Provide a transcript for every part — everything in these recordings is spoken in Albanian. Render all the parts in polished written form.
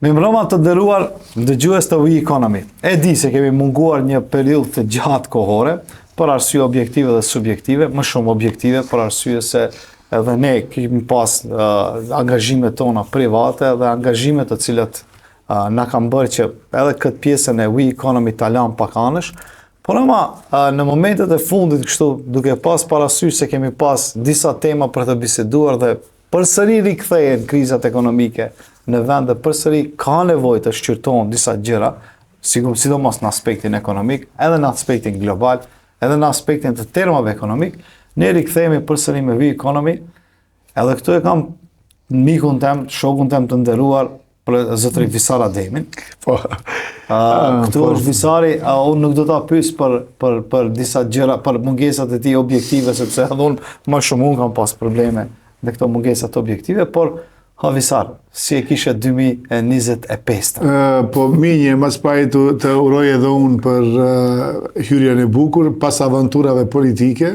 Mi mbrëma të nderuar dëgjues të We Economy. E di se kemi munguar një periudhë të gjatë kohore, për arsye objektive dhe subjektive, më shumë objektive, për arsye se edhe ne kemi pas angazhimet tona private dhe angazhimet të cilat na kanë bërë që edhe këtë pjesën e We Economy ta lëm pak anësh, por ama në momentet e fundit kështu duke pas parasysh se kemi pas disa tema për të biseduar dhe përsëri rikthehen krizat ekonomike në vend dhe përsëri ka nevojë të shqyrtohen disa gjëra, sidomos në aspektin ekonomik, edhe në aspektin global, edhe në aspektin të termave ekonomik, ne rikthehemi përsëri me We Economy, edhe këtu e kam mikun tem, shokun tem të nderuar, zotëri Visar Ademin. Po. Këtu është Visari, unë nuk do ta pyes për disa gjëra, për mungesat e tij objektive, sepse edhe unë më shumë unë kam pas probleme me këto mungesat objektive, por Visar, si e kishe 2025? Po minje, mas pari të uroj edhe unë për hyrjen e bukur, pas aventurave politike,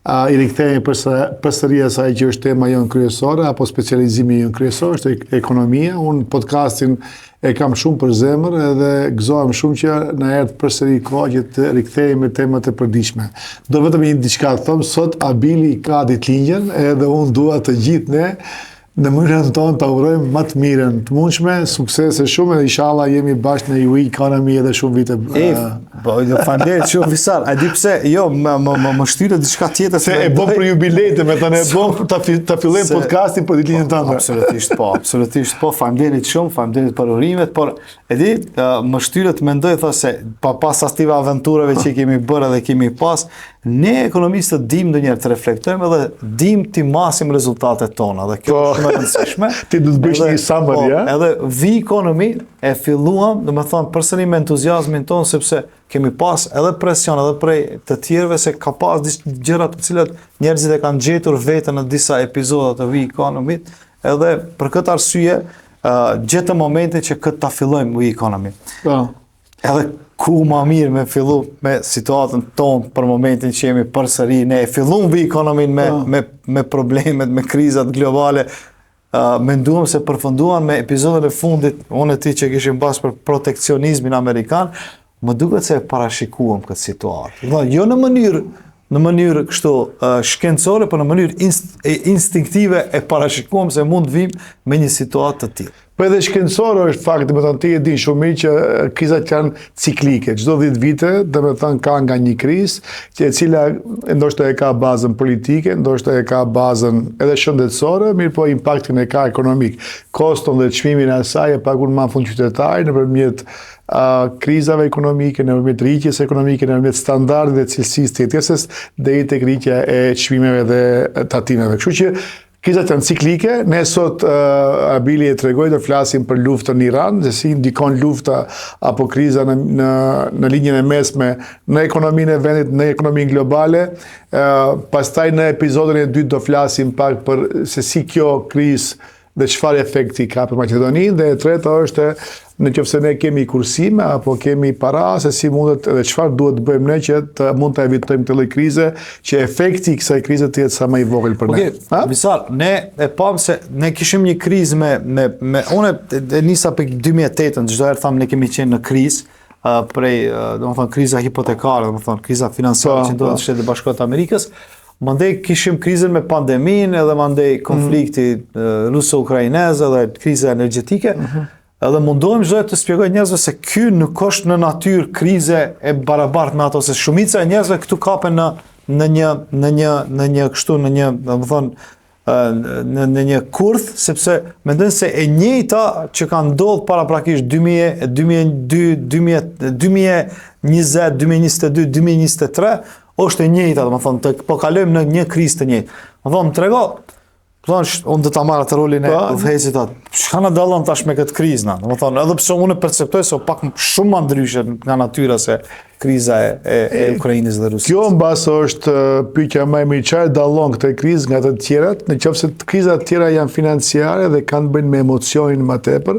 i rikthehemi përsëri asaj që është tema jonë kryesore, apo specializimi jonë kryesor, është ekonomia. Unë podcastin e kam shumë për zemër edhe gëzohem shumë që na erdhë përsëri kohë që të rikthehemi me temat e përditshme. Do vetëm një diçka të them, sot Abili ka ditëlindjen, edhe unë dua të gjithë ne në mënyrën tonë të urojmë më të mirën të mundshme, suksese shumë dhe inshallah jemi bashkë në We Economy edhe shumë vite. Faleminderit shumë Visar. A di pse? Jo, më shtyre diçka tjetër se e bëm për jubilejtë, me thënë e bëm ta fillojmë podcastin për ditëlindjen tënde. Absolutisht po. Faleminderit shumë, faleminderit për urimet, por e di, më shtyre të mendoj thosë se pas astive aventurave që kemi bërë dhe kemi pas, ne ekonomistët dim ndonjëherë të reflektojmë dhe dim të masim rezultatet tona dhe kjo është shumë e rëndësishme. Ti do të bësh një summary, ja? Edhe We Economy e filluam, domethënë përsëri me entuziazmin ton sepse kemi pas edhe presion edhe prej të tjerëve se ka pas gjëra të cilat njerëzit e kanë gjetur veten në disa epizoda të We Economy, edhe për këtë arsye gjetëm momentin që këtë ta fillojmë We Economy. Edhe ku ma mirë me fillu me situatën tonë për momentin që jemi përsëri, ne e fillum We Economy me problemet, me krizat globale, menduam se përfunduan me episodën e fundit, unë e ti që kishim pas për protekcionizmin amerikan, më duket se e parashikuam këtë situatë. Jo në mënyrë kështu shkencore, por në mënyrë instinktive e parashikuam se mund vim me një situatë të tillë. Po edhe shkencore është fakti, me thënë ti e din shumë mirë që krizat janë ciklike. Çdo 10 vite, domethënë ka nga një krizë, që e cila ndoshta e ka bazën politike, ndoshta e ka bazën edhe shëndetësore, mirë po impaktin e ka ekonomik. Koston dhe çmimin e asaj e paguën më fund qytetari nëpërmjet krizave ekonomike, nëpërmjet rritjes ekonomike, nëpërmjet standardeve të cilësisë të jetesës deri tek rritja e çmimeve dhe tatimeve. Kështu që krizat janë ciklike, ne sot Abili e tregoi, do flasim për luftën në Iran, se si ndikon lufta apo kriza në linjën e mesme në ekonominë e vendit, në ekonominë globale. Pastaj në episodin e dytë do flasim pak për se si kjo krizë dhe çfarë efekti ka për Maqedoninë, dhe e treta është nëse ne kemi kursime apo kemi para, se si mundet dhe çfarë duhet të bëjmë ne që mund të evitojmë këtë lloj krize, që efekti i kësaj krize të jetë sa më i vogël për ne. Visar, ne e pam se ne kishim një krizë unë e nisa për 2008, çdo herë tham ne kemi qenë në krizë prej, domethënë kriza hipotekare, domethënë kriza financiare që ndodhet në Shtetet e Bashkuara të Amerikës. Mandej kishim krizën me pandeminë, edhe mandej konflikti ruso-ukrainez, edhe kriza energjetike. Edhe mundohem çdo të shpjegoj njerëzve se ky nuk është në natyrë krize e barabartë me ato, se shumica e njerëzve këtu kapen në një kështu, në një, domethënë në një kurth, sepse mendojnë se e njëjta që kanë ndodhur paraprakisht 2022, 2020, 2022, 2023 është e njëjta, domethënë po kalojmë në një krizë të njëjtë. Domethënë trego, unë do ta marr atë rolin e udhëheqësit atë. Çka na dallon tash me këtë krizë na? Domethënë edhe pse unë perceptoj se pak shumë më ndryshe nga natyra se kriza e Ukrainës dhe Rusisë. Kjo mbas është pyetja më e mirë, çfarë dallon këtë krizë nga të tjerat, nëse krizat të tjera janë financiare dhe kanë bënë me emocionin më tepër,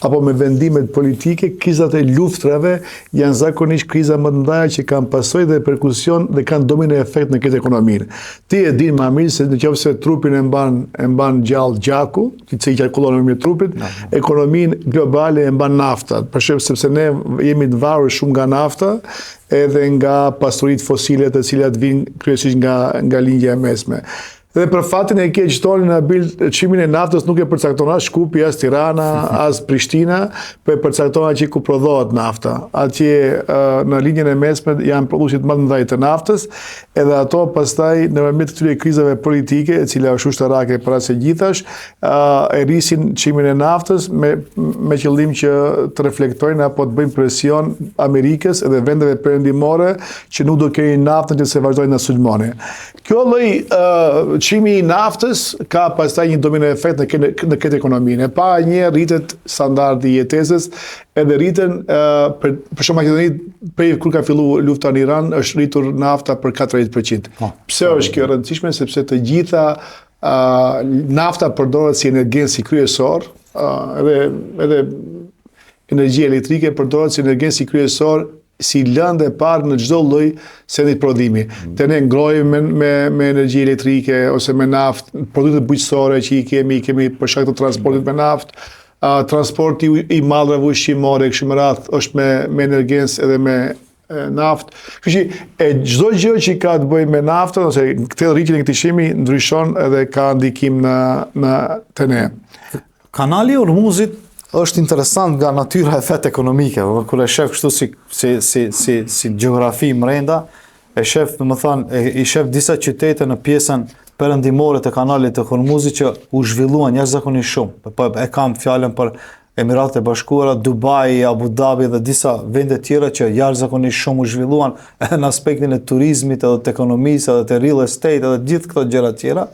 apo me vendimet politike, krizat e luftrave janë zakonisht kriza më të mëdha që kanë pasojë dhe reperkusion dhe kanë domino efekt në këtë ekonominë. Ti e din më mirë se nëse trupin e mban gjallë gjaku, që i qarkullon me trupit, ekonominë globale e mban nafta. Për shembull, sepse ne jemi të varur shumë nga nafta, edhe nga pasuritë fosile të cilat vijnë kryesisht nga lindja e mesme. Dhe për fatin e keq tonin çmimin e naftës nuk e përcakton as Shkupi, as Tirana, as Prishtina, po e përcakton atje ku prodhohet nafta. Atje në linjën e mesme janë prodhuesit më të mëdhenj të naftës, edhe ato pastaj nëpërmjet këtyre krizave politike, e cila është ushtarake para së gjithash, e rrisin çmimin e naftës me qëllim që të reflektojnë apo të bëjnë presion Amerikës edhe vendeve perëndimore që nuk do kemi naftën që se vazhdojnë na sulmoni. Kjo lloj çmimi i naftës ka pastaj një domino efekt në këtë ekonominë. E para një rritet standardi i jetesës, edhe rriten për shembull Maqedoni prej kur ka filluar lufta në Iran është rritur nafta për 40%. Pse është kjo e rëndësishme? Sepse të gjitha nafta përdoret si energjensi kryesor, edhe energjia elektrike përdoret si energjensi kryesor si lëndë e parë në çdo lloj sendi prodhimi. Te ne ngrojmë me energji elektrike ose me naftë, produkte bujqësore që i kemi për shkak të transportit me naftë, transporti i mallrave ushqimore kështu me radhë është me energjensë edhe me naftë. Kështu që çdo gjë që ka të bëjë me naftën ose këtë rritjen e këtij çmimi ndryshon edhe ka ndikim në te ne. Kanali i Hormuzit është interesant nga natyra e vet ekonomike, kur e shef kështu si gjeografi brenda, i shef disa qytete në pjesën perëndimore të kanalit të Hormuzit që u zhvilluan jashtëzakonisht shumë. Po e kam fjalën për Emiratet e Bashkuara, Dubai, Abu Dhabi dhe disa vende tjera që jashtëzakonisht shumë u zhvilluan në aspektin e turizmit edhe të ekonomisë edhe të real estate edhe gjithë këto gjëra tjera.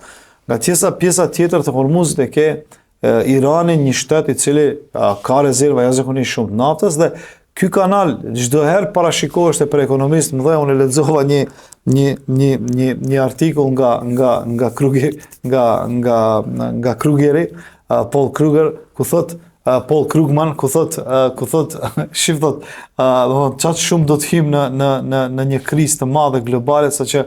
Nga pjesa tjetër të Hormuzit e ke Irani, një shtet i cili ka rezerva jashtëzakonisht shumë naftës dhe ky kanal çdo herë parashikohet për ekonomistë më dhe unë lexova një artikull nga Krugeri, Paul Kruger, ku thot Paul Krugman, ku thot shiftot, çfarë shumë do të him në një krizë të madhe globale saqë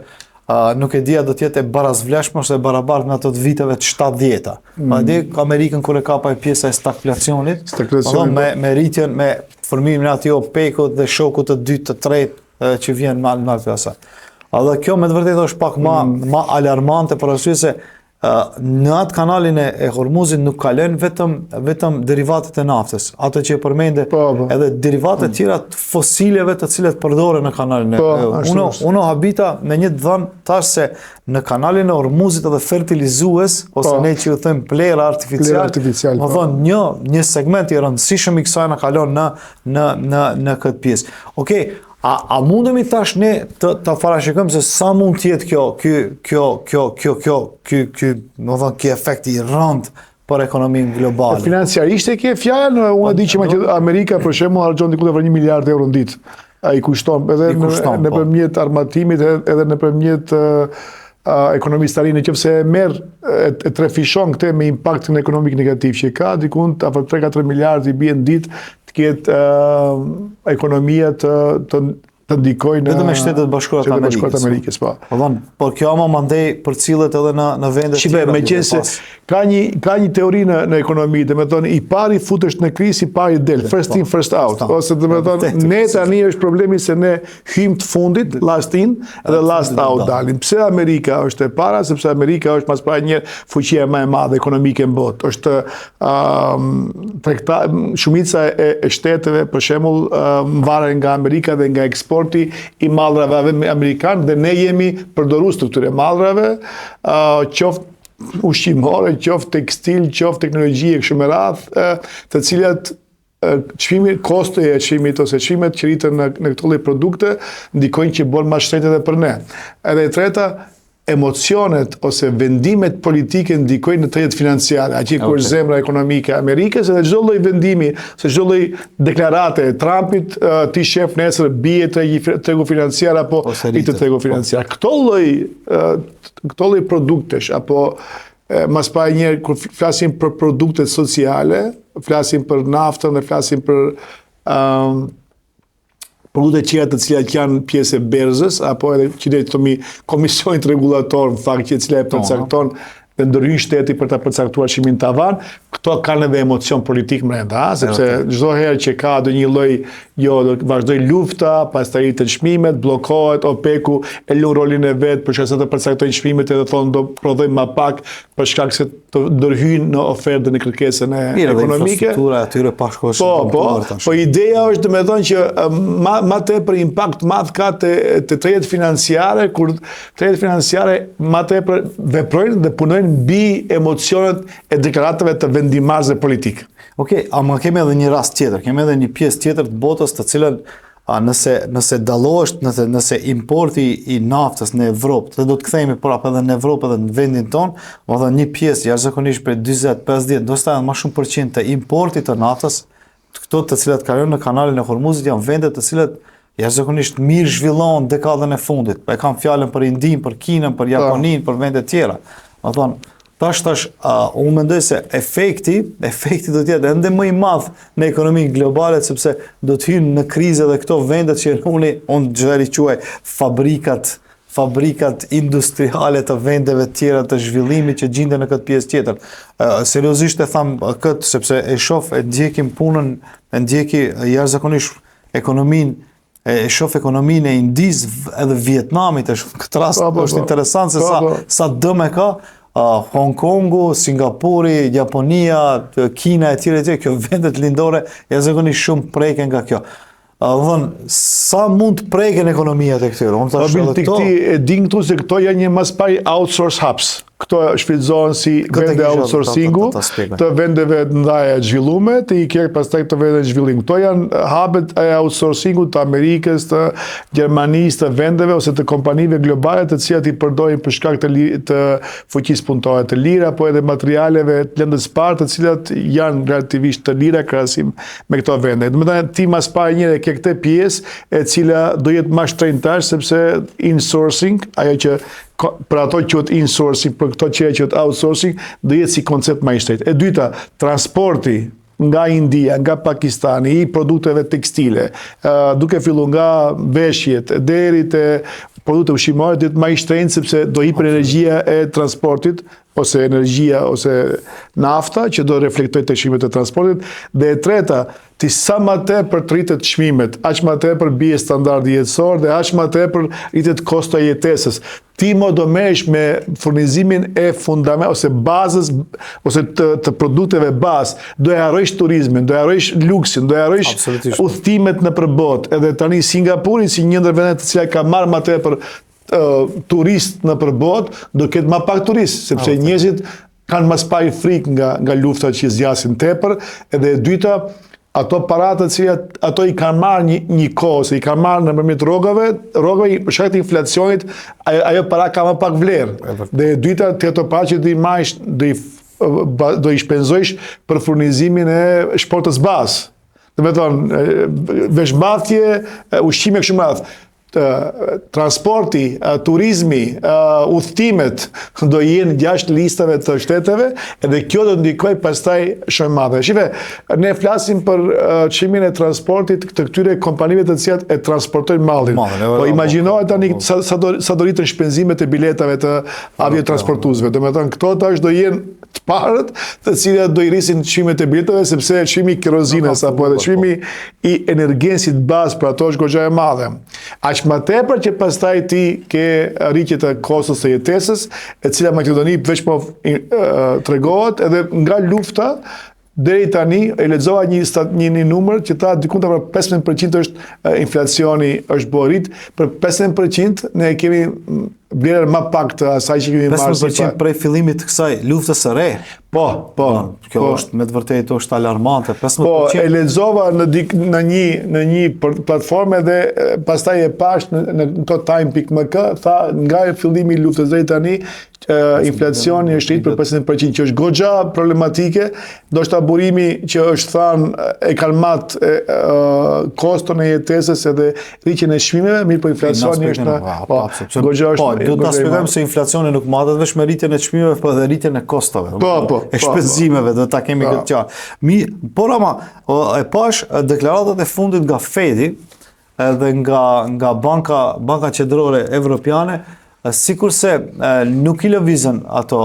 nuk e dia do të jetë e barazvleshme ose e barabartë me ato të viteve të 70-ta. Madje Amerikën kur e ka pa pjesa e stagflacionit, me rritjen me formimin e atij OPEC-ut dhe shokut të dytë të tretë që vjen në asaj. Edhe kjo me të vërtetë është pak më alarmante për arsye se në atë kanalin e Hormuzit nuk kalen vetëm derivatet e naftës, ato që e përmende edhe derivatet tjera të fosileve të cilet përdoren në kanalin e uno habita me një dhënë tash se në kanalin e Hormuzit edhe fertilizues ose ne që ju them plera artificial, më thonë një segment i rëndësishëm i kësaj na kalon në këtë pjesë. Okej, a mundemi tash ne të parashikojmë se sa mund të jetë ky efekt i rënd për ekonominë globale? Financiarisht e ke fjalën, unë di që Amerika për shembull harxhon diku rreth 1 miliard euro në ditë. Ai kushton edhe nëpërmjet armatimit edhe nëpërmjet ekonomisë të rinë, nëse e trefishon këtë me impaktin ekonomik negativ që ka, dikun afër 3-4 miliardë i bie në ditë të ketë ekonomia të ndikojnë vetëm me Shtetet Bashkuara të Amerikës, po. Por kjo ama mandej përcillet edhe në vende të tjera. Meqense ka një teori në ekonomi, domethënë i pari futesh në krizë, i pari del, first in first out. Ose domethënë ne tani është problemi se ne hym të fundit, last in dhe last out dalim. Pse Amerika është e para? Sepse Amerika është mas para një fuqia më e madhe ekonomike në botë. Është shumica e shteteve, për shembull, mbaren nga Amerika dhe nga eksporti i mallrave amerikan dhe ne jemi përdorues të këtyre mallrave, qoftë ushqimore, qoftë tekstil, qoftë teknologji e kështu me radhë, të cilat kosto e çmimit ose çmimet që rriten në këto lloj produkte ndikojnë që bën më shtete edhe për ne. Edhe e treta, emocionet ose vendimet politike ndikojnë në tregut financiare, aqi kur zemra ekonomike e Amerikës edhe çdo lloj vendimi, se çdo lloj deklarate e Trumpit, ti shef nesër bie tregu financiar apo i të tregu financiar. Këto lloj produktesh apo mas pa njerë kur flasim për produktet sociale, flasim për naftën dhe flasim për produkte tjera të cilat janë pjesë e berzës, apo edhe që ne themi komisionit rregullator në fakt që cila e përcakton dhe ndërhyn shteti për ta përcaktuar çmimin tavan, këto kanë edhe emocion politik brenda, sepse çdo herë që ka ndonjë lloj do vazhdoj lufta, pastaj të çmimet, bllokohet, OPEC-u e lë rolin e vet për shkak të përcaktojnë çmimet edhe thonë do prodhojmë më pak për shkak se të ndërhyjnë në ofertën e kërkesën ekonomike. Infrastruktura atyre pashkohësh. Po ideja është domethënë që më tepër impakt madh ka te tregut financiare, kur tregut financiare më tepër veprojnë dhe punojnë mbi emocionet e deklaratave të vendimarrësve politik. Okej, ama kemi edhe një rast tjetër, kemi edhe një pjesë tjetër të botës të cilën nëse dallohesh, nëse importi i naftës në Evropë, dhe do të kthehemi prapë edhe në Evropë edhe në vendin tonë, do të thënë një pjesë jashtëzakonisht për 40-50, do të thënë më shumë përqind të importit të naftës, këto të cilat kalojnë në kanalin e Hormuzit janë vende të cilat jashtëzakonisht mirë zhvillohen dekadën e fundit. E kam fjalën për Indinë, për Kinën, për Japoninë, për vende tjera. Do të thonë, tash unë mendoj se efekti do të jetë ende më i madh në ekonominë globale, sepse do të hyjnë në krizë edhe këto vendet që unë gjëri quaj fabrikat industriale të vendeve tjera të zhvillimit që gjenden në këtë pjesë tjetër. Seriozisht e tham këtë sepse e ndjekim punën, e ndjeki jashtëzakonisht ekonominë, e shoh ekonominë e Indisë edhe Vietnamit, këtë rast është interesant se sa dëm e ka Hong Kongu, Singapuri, Japonia, Kina e tjera, kjo vendet lindore jashtëzakonisht shumë preken nga kjo. Sa mund të preken ekonomia të këtyre? E din këtu se këto janë një mas pari outsource hubs. Këto shfrytëzohen si vende outsourcingu të vendeve të mëdha të zhvilluara, të ikë pastaj të vendeve të zhvillim. Këto janë hubet e outsourcingut të Amerikës, të Gjermanisë, të vendeve ose të kompanive globale të cilat i përdorin për shkak të fuqisë punëtore të lira, apo edhe materialeve të lëndës parë, të cilat janë relativisht të lira krahasim me këto vende. Domethënë ti mas pari njëre ke këtë pjesë e cila do jetë më shtrenjtar sepse insourcing, ajo që për ato quhet insourcing, për këto që quhet outsourcing, do jetë si koncept më i shtrenjtë. E dyta, transporti nga India, nga Pakistani, i produkteve tekstile, duke filluar nga veshjet deri te produkte ushqimore, do jetë më i shtrenjtë sepse do hipër energjia e transportit, ose energjia ose nafta që do reflektoj të çmimet e transportit, dhe e treta, ti sa më tepër të rritet çmimet, aq më tepër bie standardi jetësor dhe aq më tepër rritet kosto e jetesës. Ti më do merresh me furnizimin e fundament ose bazës ose të produkteve bazë, do e harrojsh turizmin, do e harrojsh luksin, do e harrojsh udhëtimet në përbot. Edhe tani Singapuri si një ndër vendet të cilat ka marrë më tepër turist në përbot, do ketë më pak turist, sepse njerëzit kanë mas pari frikë nga luftat që zgjasin tepër, edhe e dyta, ato paratë të cilat ato i kanë marrë një kohë, se i kanë marrë nëpërmjet rrogave për shkak të inflacionit, ajo para ka më pak vlerë. Dhe e dyta, ti ato para që do i marrësh, do i shpenzojsh për furnizimin e shportës bazë. Do të thonë, veshmbathje, ushqime kështu me radhë. Transporti, turizmi, udhëtimet do jenë jashtë listave të shteteve, edhe kjo do ndikoj pastaj shumë madhe. Shive, ne flasim për çmimin e transportit të këtyre kompanive të cilat e transportojnë mallin. Po imagjinohet tani sa do rritën shpenzimet e biletave të aviotransportuesve. Domethënë këto tash do jenë të parët të cilat do i rrisin çmimet e biletave, sepse çmimi i kerozinës apo edhe çmimi i energjensit bazë për ato është goxha e madhe. Aq më tepër që pastaj ti ke rritje të kostos së jetesës, e cila Maqedoni veç po tregohet edhe nga lufta deri tani e lexova një numër që tha diku për 15% është inflacioni është borit, për 15% ne kemi vlerën më pak të asaj që kemi marrë 15% prej fillimit të kësaj luftës së re. Po. Kjo është me të vërtetë është alarmante. 15%. Po, e lexova në një platformë dhe pastaj e pash në totime.mk tha nga fillimi i luftës së re tani inflacioni është rritur për 15%, që është goxha problematike, ndoshta burimi që është thënë e kalmat koston e jetesës edhe rritjen e çmimeve, mirë po inflacioni është goxha është. Po, do ta shpjegojmë se inflacioni nuk matet vetëm me rritjen e çmimeve, por edhe rritjen e kostove. E shpenzimeve, do ta kemi këtë qartë. Por ama e pash deklaratat e fundit nga Fedi edhe nga Banka Qendrore Evropiane, sikurse nuk i lëvizën ato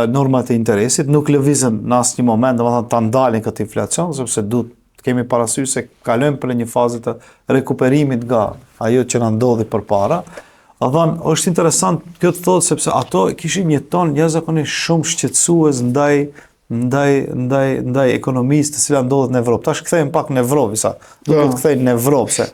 normat e interesit, nuk lëvizën në asnjë moment, domethënë ta ndalin këtë inflacion, sepse duhet të kemi parasysh se kalojmë për një fazë të rekuperimit nga ajo që na ndodhi përpara. Është interesant kjo të thotë sepse ato kishin një ton jashtëzakonisht shumë shqetësues ndaj ekonomisë të cila ndodhet në Evropë. Tash kthehemi pak në Evropë, sa duhet të kthehemi në Evropë se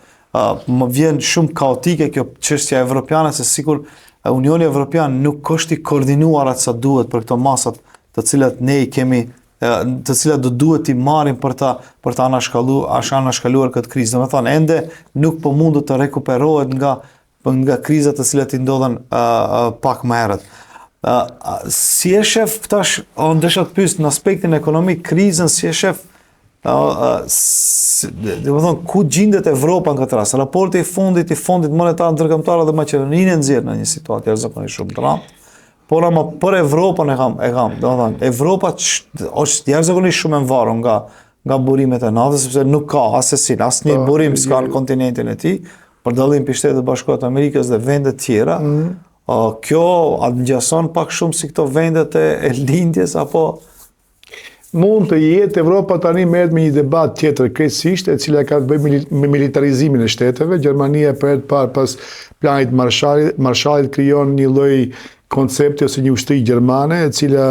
më vjen shumë kaotike kjo çështja evropiane, se sikur Unioni Evropian nuk është i koordinuar atë sa duhet për këto masat të cilat ne i kemi, të cilat do duhet i marrim për ta anashkaluar këtë krizë. Domethënë ende nuk po mundet të rekuperohet nga krizat të cilat i ndodhen pak më herët. Si e shef tash, ndesha të pyes në aspektin ekonomik krizën, si e shef ku gjendet Evropa në këtë rast? Raporti i Fondit Monetar Ndërkombëtar dhe Maqedoninë nxjerr në një situatë jashtëzakonisht shumë dramë. Por ama për Evropën e kam, domethënë Evropa është jashtëzakonisht shumë e varur nga burimet e natës, sepse nuk ka asnjë burim s'ka në kontinentin e tij, për dallim prej Shtetit Bashkuar të Amerikës dhe vende të tjera. Kjo ngjason pak shumë si këto vendet e lindjes apo mund të jetë Evropa tani merret me një debat tjetër krejtësisht, e cila ka të bëjë me militarizimin e shteteve. Gjermania për herë të parë pas planit Marshallit krijon një lloj koncepti ose një ushtri gjermane, e cila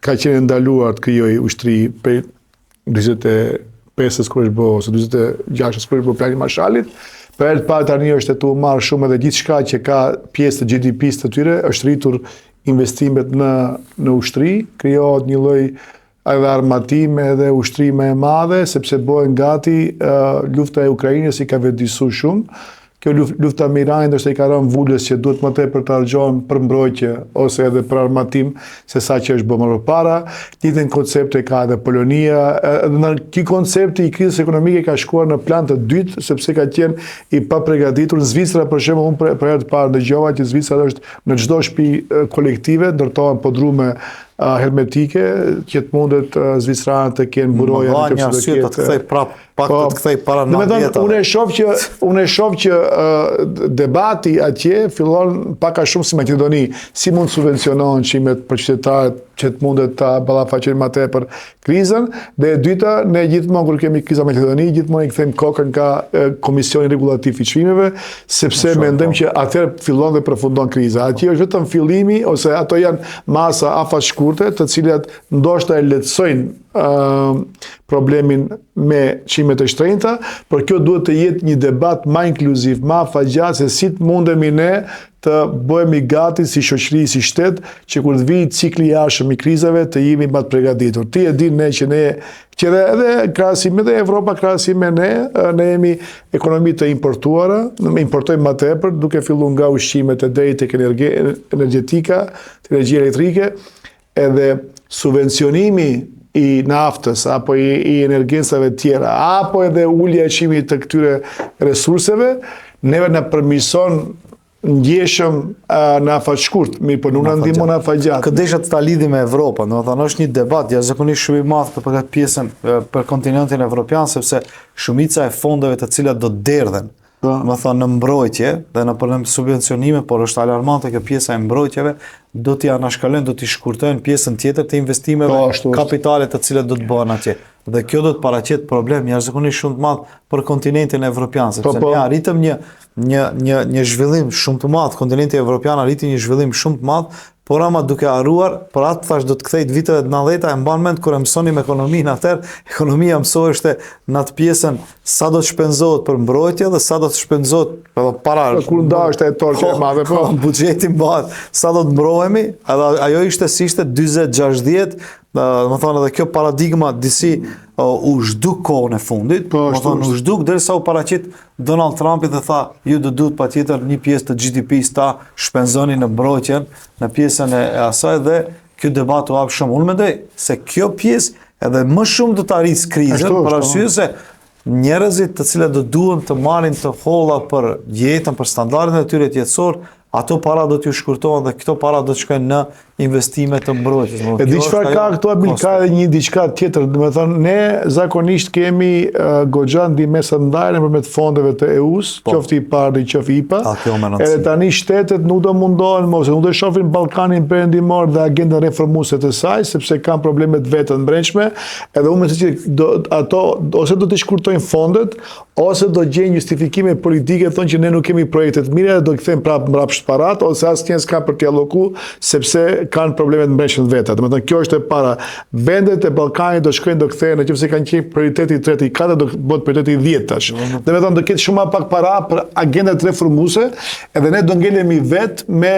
ka qenë ndaluar të krijojë ushtri për 45-s kur është bërë ose 46-s kur është bërë plani Marshallit. Për herë të parë tani është tu marrë shumë edhe gjithçka që ka pjesë të GDP-s të tyre, është rritur investimet në ushtri, krijohet një lloj edhe armatime edhe ushtrime e madhe, sepse bëhen gati lufta e Ukrainës i ka vëdësuar shumë. Kjo lufta me Iranin ndoshta i ka rënë vulës që duhet më tepër të argjohen për mbrojtje ose edhe për armatim se sa që është bërë më parë. Njëjtën koncept e ka edhe Polonia. Në ky koncepti i krizës ekonomike ka shkuar në plan të dytë, sepse ka qenë i paprigatitur. Në Zvicra, për shembull, unë për herë të parë dëgjova që Zvicra është në çdo shtëpi kolektive ndërtohen podrume hermetike që të mundet zvicranët të kenë buroja në këpse do ketë. Të kthej prap, pak të kthej para 9 vjetave. Unë e shoh që debati atje fillon pak a shumë si Maqedoni, si mund subvencionohen çimet për qytetarët që të mundet ta ballafaqojnë më tepër krizën, dhe e dyta, ne gjithmonë kur kemi krizë në Maqedoni, gjithmonë i kthejmë kokën ka Komisioni Rregullativ i Çmimeve, sepse mendojmë që atëherë fillon dhe përfundon kriza. Atje është vetëm fillimi, ose ato janë masa afashshkurte, të cilat ndoshta e lehtësojnë problemin me çmimet e shtrenjta, por kjo duhet të jetë një debat më inkluziv, më afatgjatë, se si të mundemi ne të bëhemi gati si shoqëri, si shtet, që kur të vijë cikli i jashtëm i krizave të jemi më të përgatitur. Ti e di ne që edhe krahasim me Evropa, krahasim me ne jemi ekonomi të importuara, ne importojmë më tepër, duke filluar nga ushqimet e deri tek energjetika, energji elektrike, edhe subvencionimi i naftës apo i energjensave tjera, apo edhe ulja e çmimit të këtyre resurseve, neve na përmirëson ndjeshëm në afat shkurt, mirë po nuk na ndihmon në afat gjatë. Këtë desha të ta lidhi me Evropën, domethënë është një debat jashtëzakonisht shumë i madh për këtë pjesën për kontinentin evropian, sepse shumica e fondeve të cilat do derdhen, domethënë në mbrojtje dhe në problem subvencionime, por është alarmante kjo pjesa e mbrojtjeve, do t'i anashkalojnë, do t'i shkurtojnë pjesën tjetër të investimeve kapitale të cilat do të bëhen atje. Dhe kjo do të paraqet problem jashtëzakonisht shumë të madh për kontinentin evropian, sepse ne arritëm një zhvillim shumë të madh, kontinenti evropian arriti një zhvillim shumë të madh, por ama duke harruar, për atë thash do të kthejt viteve të 90-ta, e mban mend kur e mësonim ekonominë atëherë, ekonomia mësoheshte në atë pjesën sa do të shpenzohet për mbrojtje dhe sa do të shpenzohet para. Kur ndashte e torë e madhe, po. Buxheti mbahet, sa do të mbrohemi, edhe ajo ishte 40-60, më thonë edhe kjo paradigma disi u zhduk kohën e fundit, më thonë u zhduk derisa u paraqit Donald Trumpi dhe tha, ju do duhet patjetër një pjesë të GDP-s ta shpenzoni në mbrojtjen, në pjesën e asaj dhe kjo debat u hap shumë. Unë mendoj se kjo pjesë edhe më shumë do të arrisë krizën, për arsye se njerëzit të cilët do duhen të marrin të holla për jetën, për standardet e tyre jetësor, ato para do t'ju shkurtohen dhe këto para do të shkojnë në investime të mbrojtjes. E di çfarë ka këto abil, ka edhe një diçka tjetër, do të thonë ne zakonisht kemi goxha ndihmësa të ndajë nëpërmjet fondeve të EU-s, qoftë IPARD, qoftë IPA. Edhe tani shtetet nuk do mundohen ose nuk do shohin Ballkanin perëndimor dhe agendën reformuese të saj, sepse kanë probleme të veta të brendshme, edhe unë mendoj se ato ose do të shkurtojnë fondet ose do gjejnë justifikime politike thonë që ne nuk kemi projekte të mira dhe do kthejmë prapë parat ose asnjë s'ka për t'i alloku sepse kanë probleme të brendshme të veta. Domethënë kjo është e para. Vendet e Ballkanit do shkojnë do kthehen nëse kanë qenë prioriteti i tretë i katërt do bëhet prioriteti i 10 tash. Domethënë do ketë shumë më pak para për agendat reformuese, edhe ne do ngelemi vetë me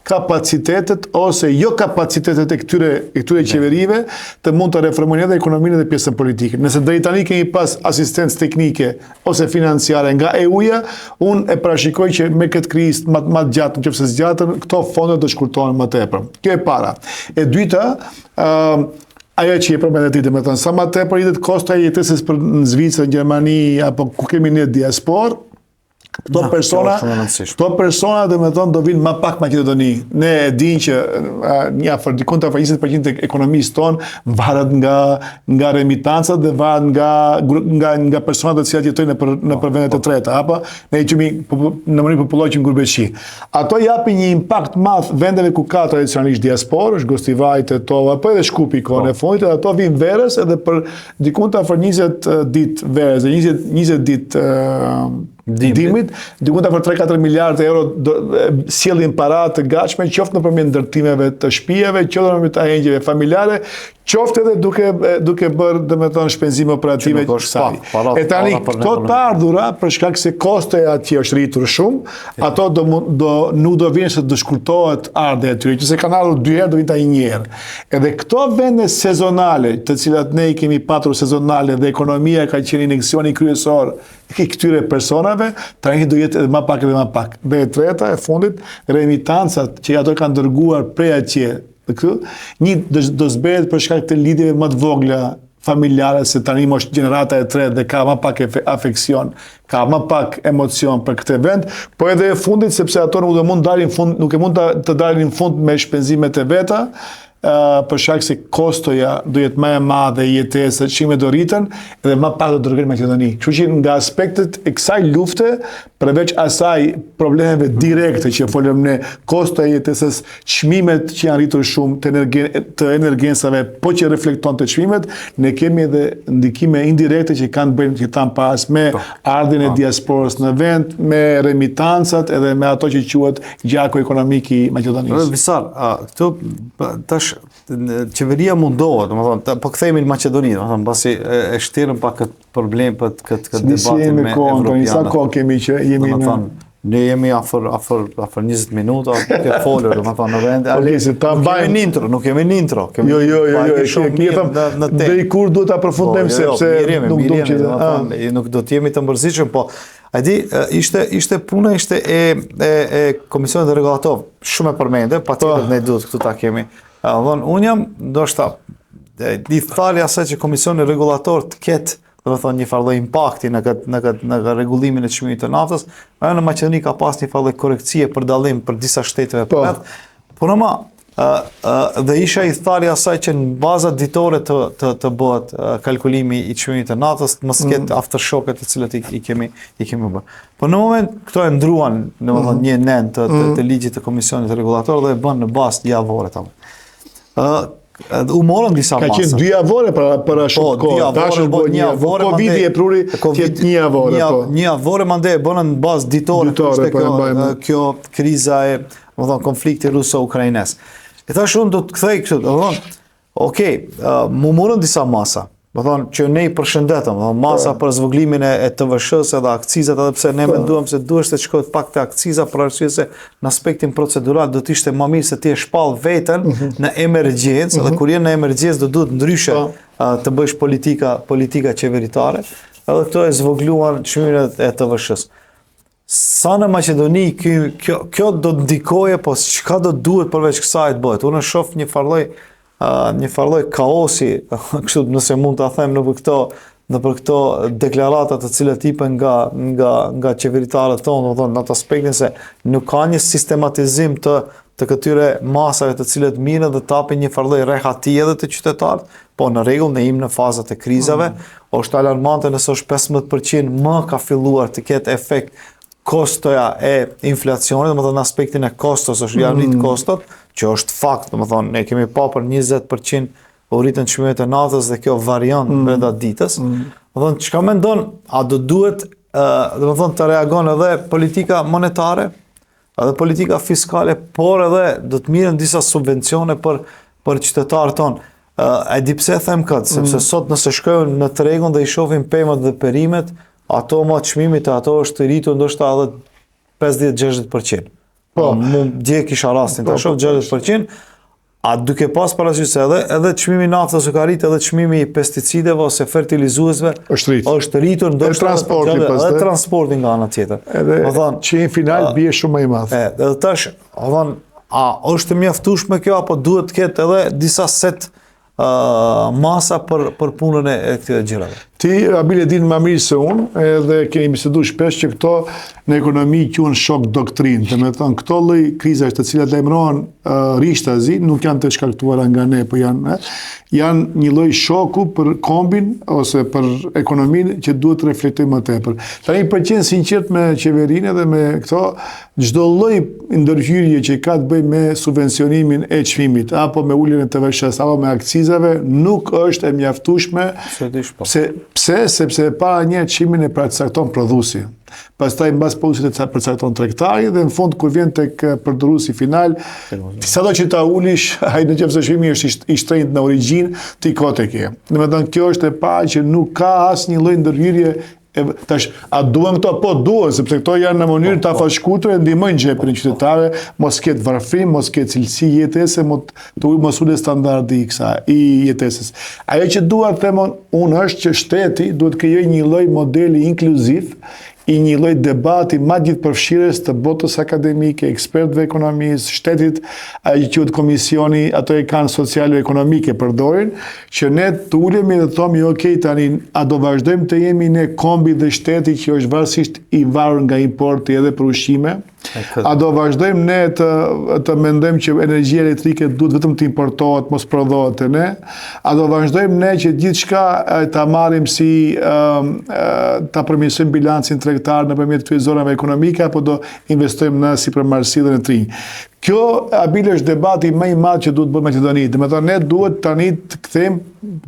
kapacitetet ose jo kapacitetet e këtyre qeverive të mund të reformojnë edhe ekonominë dhe pjesën politike. Nëse deri tani kemi pas asistencë teknike ose financiare nga EU-ja, unë e parashikoj që me këtë krizë më të gjatë, nëse zgjatën, këto fonde do shkurtohen më tepër. Kjo e para. E dyta, ajo që e përmendet ti, domethënë, sa më tepër rritet kosta e jetesës në Zvicër, Gjermani apo ku kemi ne diasporë, këto persona domethënë do vinë më pak Maqedoni. Ne e dimë që një afër dikon të 20% të ekonomisë tonë varet nga remitancat dhe varet nga personat të cilat jetojnë nëpër vendet e treta, apo ne jemi në mënyrë popullore ngurbeçi. Ato japin një impakt madh vendeve ku ka tradicionalisht diasporë, është Gostivaj, Tetova, apo edhe Shkupi kohën e fundit, edhe ato vinë verës edhe për dikon të afër 20 ditë verës, 20 ditë dimit, dikun të për 3-4 miliardë euro sjellin para të gatshme, qoftë nëpërmjet ndërtimeve të shtëpieve, qoftë nëpërmjet të ahengjeve familjare, qoftë edhe duke bërë domethënë shpenzime operative të saj. E tani këto të ardhura për shkak se kosto e atij është rritur shumë, ato nuk do vinë se do shkurtohet ardha e tyre, që se kanë ardhur 2 herë do vinë tani 1 herë. Edhe këto vende sezonale, të cilat ne i kemi patur sezonale dhe ekonomia ka qenë injeksioni kryesor i këtyre personave, tani do jetë edhe më pak edhe më pak. Dhe e treta e fundit, remitancat që ato kanë dërguar prej atje, do zbehet për shkak të lidhjeve më të vogla familjare, se tani është gjenerata e tretë dhe ka më pak afeksion, ka më pak emocion për këtë vend, po edhe e fundit sepse ato nuk e mund të dalin në fund me shpenzimet e veta, për shkak se kostoja do jetë më e madhe, jetesa, çmimet do rriten dhe më pak do dërgojnë Maqedoni. Kështu që nga aspektet e kësaj lufte, përveç asaj problemeve direkte që folëm ne, kosto e jetesës, çmimet që janë rritur shumë të energjensave, po që reflekton të çmimet, ne kemi edhe ndikime indirekte që kanë bërë që tan pas me ardhin e diasporës në vend, me remitancat edhe me ato që quhet gjaku ekonomik i Maqedonisë. Visar, këtu tash qeveria mundohet, domethënë, po kthehemi në Maqedoni, domethënë, mbasi e shtirën pa këtë problem, për këtë debatin me evropianët. Sa kohë kemi që jemi në ne jemi afër 20 minuta të folur, domethënë në vend. Nuk kemi një intro. Jo, deri kur duhet ta përfundojmë sepse nuk do të jemi të mbërzitur, po a di ishte puna e Komisionit Rregullator, shumë e përmendë, patjetër ne duhet këtu ta kemi. Unë jam ndoshta i thalja asaj që Komisioni Rregullator të ketë domethënë një farë impakti në rregullimin e çmimit të naftës, ajo në Maqedoni ka pas një farë korekcie për dallim për disa shteteve përmet. Por ama dhe isha i thalja asaj që në baza ditore të bëhet kalkulimi i çmimit të naftës, mos ketë aftershoket të cilët i kemi bërë. Po në moment këto e ndruan domethënë një nen të ligjit të Komisionit Rregullator dhe e bën në bazë javore tamam. U morën disa masa. Ka qenë 2 javore para shumë kohë. Tash është bërë 1 javore. Covidi e pruri tjetë 1 javore. 1 javore mande e bënën në bazë ditore. Kjo kriza e konflikti ruso-ukraines. E thash unë do të kthej kështu, do thonë, okej, mu morën disa masa. Do thonë që ne i përshëndetëm, masa për zvogëlimin e TVSH-s edhe akcizat, edhe pse ne menduam se duhet të shkohet pak te akciza për arsye se në aspektin procedural do të ishte më mirë se ti e shpall veten në emergjencë, dhe kur je në emergjencë do duhet ndryshe të bësh politika qeveritare, edhe këto e zvogluan çmimet e TVSH-s. Sa në Maqedoni kjo do të ndikoje, po çka do duhet përveç kësaj të bëhet? Unë shoh një farlloj kaosi, kështu nëse mund ta them nëpër këto deklarata të cilat ipen nga qeveritarët tonë, do thonë në atë aspektin se nuk ka një sistematizim të këtyre masave të cilët mirën dhe tapin një farlloj rehatie edhe të qytetarët, po në rregull ne jemi në fazat e krizave, është alarmante nëse është 15% më ka filluar të ketë efekt kostoja e inflacionit, domethënë në aspektin e kostos është janë rrit kostot, që është fakt, domethënë ne kemi pa për 20% u rritën çmimet e natës dhe kjo varion brenda ditës. Domethënë çka mendon, a do duhet domethënë të reagon edhe politika monetare, edhe politika fiskale, por edhe do të mirën disa subvencione për qytetarët tonë. E di pse them këtë, sepse sot nëse shkojmë në tregun dhe i shohim pemat dhe perimet, ato më çmimit e ato është rritur ndoshta edhe 50-60%. Po, dje kisha rastin të shoh 60%, a duke pas parasysh se edhe çmimi i naftës u ka rrit, edhe çmimi i pesticideve ose fertilizuesve është rritur, ndoshta edhe transporti nga ana tjetër. Edhe që në final bie shumë më i madh. Edhe tash, a është mjaftueshme kjo apo duhet të ketë edhe disa set masa për punën e këtyre gjërave? Ti, Abile, din më mirë se unë, edhe kemi biseduar shpesh që këto në ekonomi quhen shok doktrinë. Do të thonë, këto lloj krizash të cilat lajmërohen rishtazi nuk janë të shkaktuara nga ne, po janë një lloj shoku për kombin ose për ekonominë që duhet të reflektojmë më tepër. Tani për qenë sinqert me qeverinë dhe me këto, çdo lloj ndërhyrje që ka të bëjë me subvencionimin e çmimit apo me uljen e TVSH-s apo me akcizave nuk është e mjaftueshme. Pse? Sepse para një çmimin e përcakton prodhuesi. Pastaj mbas prodhuesit e përcakton tregtari dhe në fund kur vjen tek përdoruesi final, sado që ta ulish, ai nëse çmimi është i shtrenjtë në origjinë, ti kote ke. Domethënë kjo është e parë që nuk ka asnjë lloj ndërhyrje. Tash, a duhen këto? Po duhen, sepse këto janë në mënyrë të afashkuar e ndihmojnë xhepin e qytetarëve, mos ketë varfrim, mos ketë cilësi jetese, mos ulë standardi i jetesës. Ajo që dua të them unë është që shteti duhet të krijojë një lloj modeli inkluziv, i një lloj debati ma gjithëpërfshirës të botës akademike, ekspertëve ekonomisë, shtetit, ai që quhet komisioni, ato e kanë socialo-ekonomike përdorin, që ne të ulemi dhe të thomi, ok, tani, a do vazhdojmë të jemi ne kombi dhe shteti që është varësisht i varur nga importi edhe për ushqime, a do vazhdojmë ne të mendojmë që energjia elektrike duhet vetëm të importohet, mos prodhohet te ne, a do vazhdojmë ne që gjithçka ta marrim si ta përmirësojmë bilancin tregtar nëpërmjet këtyre zonave ekonomike apo do investojmë në sipërmarrësi dhe në trinj. Kjo, Abile, është debati më i madh që duhet bëhet me Maqedoni. Do të thonë ne duhet tani të kthejmë,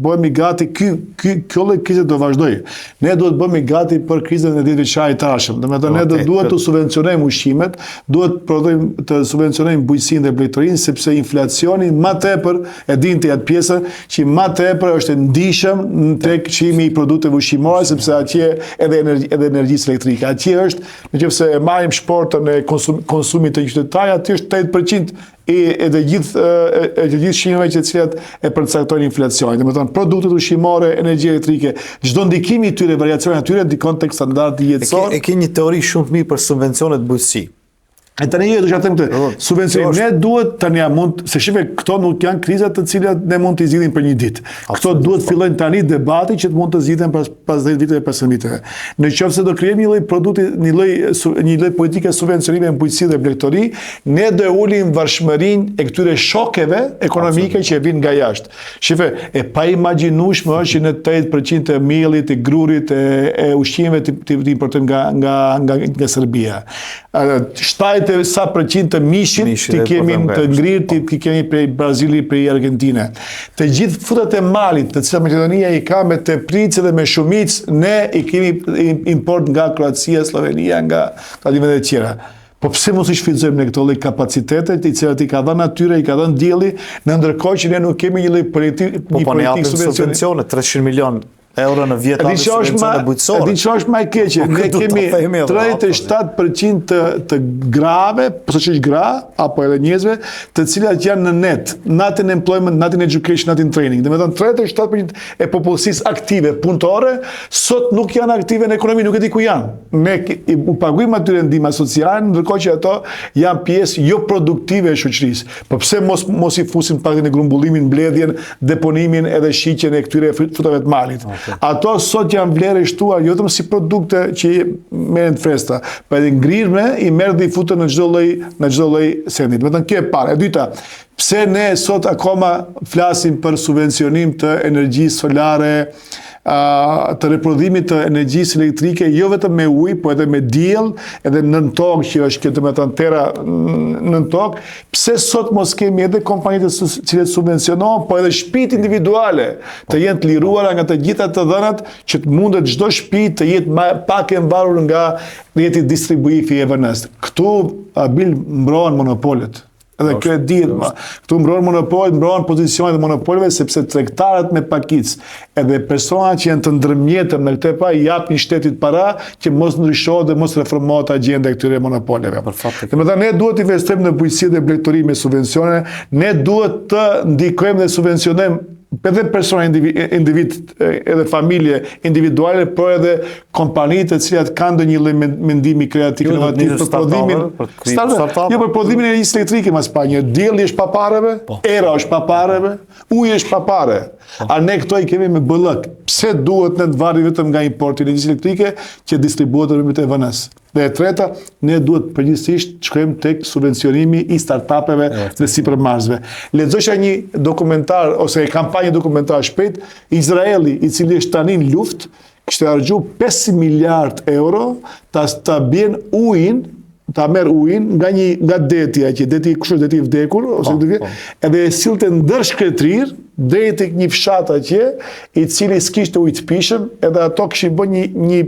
bëhemi gati, kjo lloj krize do vazhdojë. Ne duhet bëhemi gati për krizën e 10 vjeçare të ardhshëm. Do të thonë ne duhet të subvencionojmë ushqimet, duhet të subvencionojmë bujqësinë dhe blegtorinë, sepse inflacioni më tepër e dinte atë pjesën që më tepër është e ndihshëm tek çmimi i produkteve ushqimore, sepse atje edhe energjisë elektrike. Atje është, nëse e marrim shportën e konsumit të qytetarit, aty është 8% e të gjithë shqimeve që cilat e përcaktojnë inflacionin. Domethënë produktet ushqimore, energjia elektrike, çdo ndikimi i tyre, variacioni atyre ndikon tek standardi jetësor. E ke një teori shumë të mirë për subvencionet bujqësi. E tani ju do të them këtë, subvencionim ne duhet tani se shife këto nuk janë krizat të cilat ne mund të zgjidhim për një ditë. Këto duhet fillojnë tani debati që të mund të zgjidhen pas 10 viteve, 15 viteve. Nëse do krijojmë një lloj produkti, një lloj politike subvencionime në bujqësi dhe blegtori, ne do ulim varshmërinë e këtyre shokeve ekonomike që vijnë nga jashtë. Shife, e pa imagjinueshme është që në 8% e miellit, e grurit, e ushqimeve të importojmë nga Serbia. Sa përqind të mishit të kemi të ngrirë, të kemi prej Brazili, prej Argentine. Të gjithë futat e malit, të cilat Maqedonia i ka me teprice dhe me shumicë, ne i kemi import nga Kroacia, Slovenia, nga vendet e tjera. Po pse mos i shfrytëzojmë ne këto lloj kapacitete të cilat i ka dhënë natyra, i ka dhënë dielli, në ndërkohë që ne nuk kemi një lloj politik subvencione 300 milion euro në vjet atë subvencione bujqësore. Di çfarë është më e keqe? Ne kemi 37% të grave, po që është gra apo edhe njerëzve, të cilat janë në net, not in employment, not in education, not in training. Domethënë 37% e popullsisë aktive punëtore sot nuk janë aktive në ekonomi, nuk e di ku janë. Ne u paguajmë atyre ndihmë sociale, ndërkohë që ato janë pjesë jo produktive e shoqërisë. Po pse mos i fusin pak në grumbullimin, mbledhjen, deponimin edhe shiqjen e këtyre frutave të malit. Ato sot janë vlerë shtuar jo vetëm si produkte që merren të freskëta, por edhe ngrirme i merr dhe i futen në çdo lloj sendi. Domethënë kjo e para. E dyta, pse ne sot akoma flasim për subvencionim të energjisë solare, të reprodhimit të energjisë elektrike, jo vetëm me ujë, po edhe me diell, edhe nën tokë që është këtë me të tëra nën tokë, pse sot mos kemi edhe kompanitë që subvencionohen, po edhe shtëpitë individuale të jenë të liruara nga të gjitha të dhënat, që të mundet çdo shtëpi të jetë pak e mbarur nga rrjeti distribuifi i vënës. Këtu bil mbrohen monopolet. Edhe kjo e dihet, këtu mbrohen monopolet, mbrohen pozicionet e monopoleve, sepse tregtarët me pakicë edhe personat që janë të ndërmjetëm në këtë pa i japin shtetit para që mos ndryshohet dhe mos reformohet agjenda e këtyre monopoleve. Domethënë ne duhet të investojmë në bujqësi dhe blegëtori me subvencione, ne duhet të ndikojmë dhe subvencionojmë edhe persona individ edhe familje individuale, por edhe kompanitë të cilat kanë ndonjë lloj mendimi kreativ inovativ për prodhimin për prodhimin e energjisë elektrike më së pari. Dielli është pa pareve, era është pa pareve, uji është pa pare. A ne këto i kemi me bëllëk. Pse duhet ne të varrim vetëm nga importi i energjisë elektrike që distribuohet në rrymët e vënës? Dhe e treta, ne duhet përgjithsisht të shkojmë tek subvencionimi i startupeve dhe sipërmarrësve. Lexoja një dokumentar ose kampanje dokumentar shpejt, Izraeli, i cili është tani në luftë, kishte harxhu 5 miliard euro ta bjen ujin, ta merr ujin nga deti që deti kush është deti i vdekur ose edhe e sillte ndër shkretrir deri tek një fshat atje, i cili s'kishte ujë të pishëm, edhe ato kishin bën një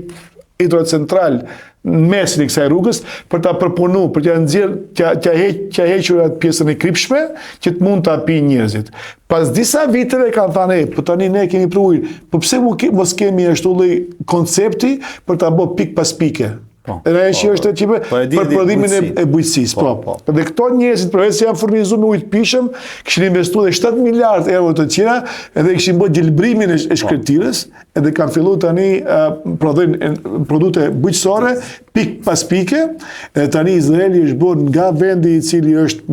hidrocentral në mesin e kësaj rrugës për ta përpunu, për t'ia nxjerr, t'ia hequr atë pjesën e kripshme që të mund ta pinë njerëzit. Pas disa viteve kanë thënë, po tani ne kemi për ujë, po pse mos kemi ashtu lloj koncepti për ta bërë pik pas pike? Edhe që është për prodhimin e bujqësisë. Dhe këto njerëzit përveç se janë furnizuar me ujë të pishëm, kishin investuar 7 miliard euro të tjera, edhe kishin bërë gjelbrimin e shkretirës, edhe kanë filluar tani prodhojnë produkte bujqësore pik pas pike. Edhe tani Izraeli është bërë nga vendi i cili është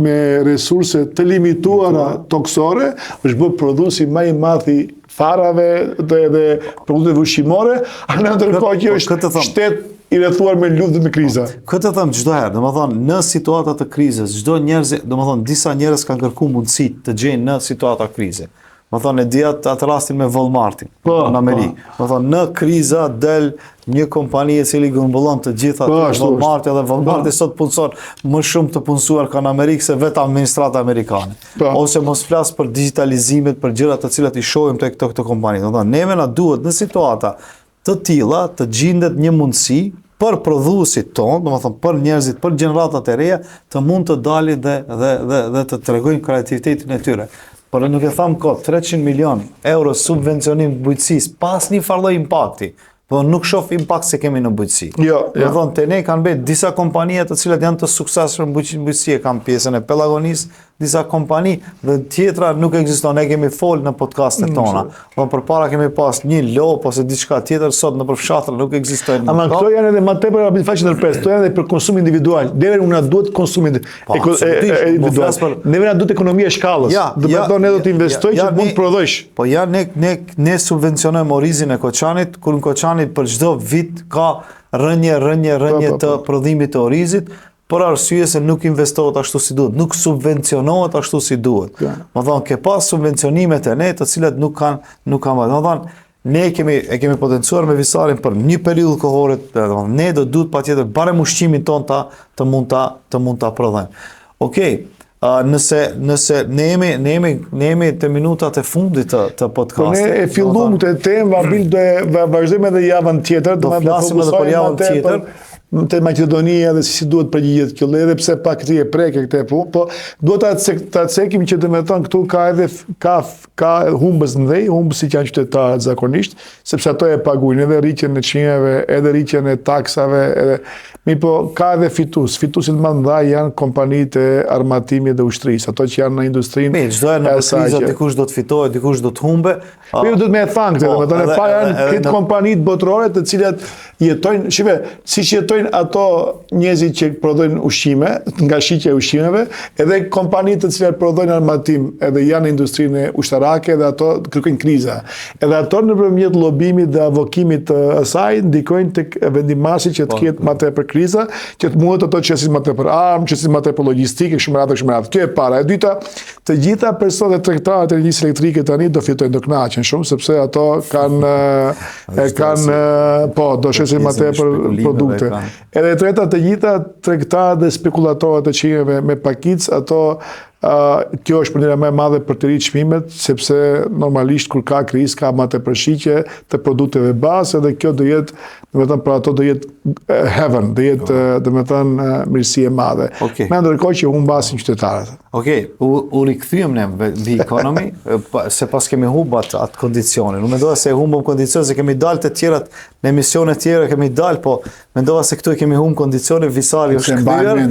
me resurse të limituara toksore, është bërë prodhuesi më i madh i farave dhe produkteve ushqimore, në ndërkohë që është shtet i rrethuar me luftë dhe me kriza. Këtë them çdo herë, domethënë në situata të krizës, çdo njerëz, domethënë disa njerëz kanë kërkuar mundësi të gjejnë në situata krize. Domethënë e di atë rastin me Walmartin në Amerikë. Domethënë në kriza del një kompani e cili grumbullon të gjitha Walmart dhe Walmarti sot punson më shumë të punësuar ka në Amerikë se vetë administrata amerikane. Ose mos flas për digitalizimin, për gjërat të cilat i shohim tek këto kompani. Domethënë neve na duhet në situata të tilla të gjendet një mundësi për prodhuesit tonë, domethënë për njerëzit, për gjeneratat e reja, të mund të dalin dhe të tregojnë kreativitetin e tyre. Por nuk e tham kot, 300 milion euro subvencionim të bujqësisë pas një farë impakti. Po nuk shoh impakt se kemi në bujqësi. Domethënë te ne kanë bërë disa kompania të cilat janë të suksesshme në bujqësi, kanë pjesën e Pelagonis, disa kompani dhe tjetra nuk ekziston. Ne kemi fol në podcastet tona. Po përpara kemi pas një lop ose diçka tjetër, sot në përfshatra nuk ekzistojnë. Ama këto janë edhe më tepër apo faqe ndërpres, këto janë edhe për konsum individual. Neve nuk na duhet konsum individual. Neve na duhet ekonomia e shkallës. Do të thonë ne do të investojmë që mund të prodhojsh. Po ja ne subvencionojmë orizin e Koçanit, kur në Koçanit për çdo vit ka rënje të prodhimit të orizit, për arsye se nuk investohet ashtu si duhet, nuk subvencionohet ashtu si duhet. Domethënë ke pas subvencionimet e ne të cilat nuk kanë. Domethënë ne kemi potencuar me Visarin për një periudhë kohore, ne do duhet patjetër barem ushqimin ton të mund ta prodhojmë. Okej. Nëse ne jemi të minutat e fundit të podcastit. Ne e filluam këtë temë, vabil do vazhdojmë edhe javën tjetër, do flasim edhe për javën tjetër. te Maqedonia dhe si duhet përgjigjet kjo edhe pse pak ti e preke këtë punë, po duhet ta cekim që domethënë këtu ka edhe ka humbës ndëj, humbës që janë qytetarët zakonisht, sepse ato e paguajnë edhe rritjen e çmimeve, edhe rritjen e taksave, edhe po ka edhe fitus. Fitusit më ndaj janë kompanitë e armatimit dhe ushtrisë, ato që janë në industrinë. Çdo herë në krizë dikush do të fitojë, dikush do të humbe. Po ju duhet me thënë këtë, domethënë pa janë këtë kompanitë botërore të cilat jetojnë, shive, siç jetojnë ato njerëzit që prodhojnë ushqime, nga shitja e ushqimeve, edhe kompanitë të cilat prodhojnë armatim, edhe janë në industrinë ushtarake dhe ato kërkojnë kriza. Edhe ato nëpërmjet llobimit dhe avokimit të asaj ndikojnë tek vendimarrësi që të ketë më tepër kriza, që të mundet ato qesin më tepër armë, qesin më tepër logjistike, kështu me radhë. Kjo e para. E dyta, të gjitha personat e tregtarët e energjisë elektrike tani do fitojnë, do kënaqen shumë sepse ato do shesin më tepër produkte. Edhe e treta, të gjitha tregtarët dhe spekulatorët e çmimeve me pakic, ato kjo është përnira më e madhe për të rritur çmimet, sepse normalisht kur ka krizë ka më tepër shitje të produkteve bazë dhe kjo do jetë, domethënë për ato do jetë heaven, do jetë domethënë mirësi e madhe. Me ndërkohë që humbasin qytetarët. Okej, u rikthyem ne mbi ekonomi, se pas kemi humbat atë kondicione. Nuk mendova se humbëm kondicione, se kemi dalë të tjerat në emisione tjera kemi dalë, po mendova se këtu kemi humb kondicione, Visari është kthyer.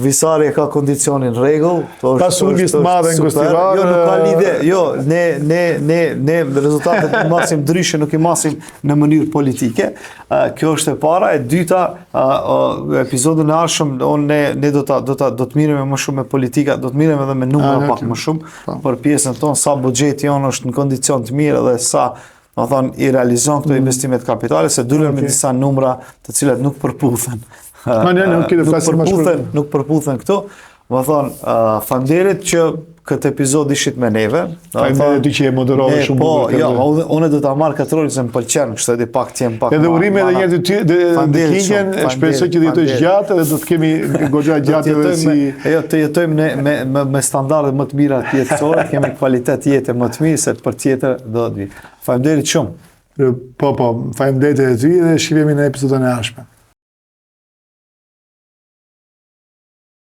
Visari ka kondicionin rregull, pasuri të madhe në festival. Jo, nuk ka lidhje. Jo, ne rezultatet i marrim ndryshe, nuk i marrim në mënyrë politike. Kjo është e para. E dyta, episodin e ardhshëm ne do të miremi më shumë me politika, do të miremi edhe me numra pak më shumë për pjesën tonë, sa buxheti jonë është në kondicion të mirë dhe sa i realizon këto investimet kapitale, se dulen me disa numra të cilat nuk përputhen. Nuk përputhen këtu. Më thonë, faleminderit që këtë epizod ishit me neve. Faleminderit ty që e moderove shumë. Po, jo, unë do ta marr këtë rol se më pëlqen, kështu edhe pak të jem pak. Edhe urime edhe një të kingjen, shpresoj që të jetojë gjatë dhe do të kemi goxha gjatë edhe si të jetojmë me standarde më të mira jetësore, kemi kvalitet jete më të mirë se për tjetër do të vi. Faleminderit shumë. Po, faleminderit edhe ty dhe shihemi në episodin e ardhshëm.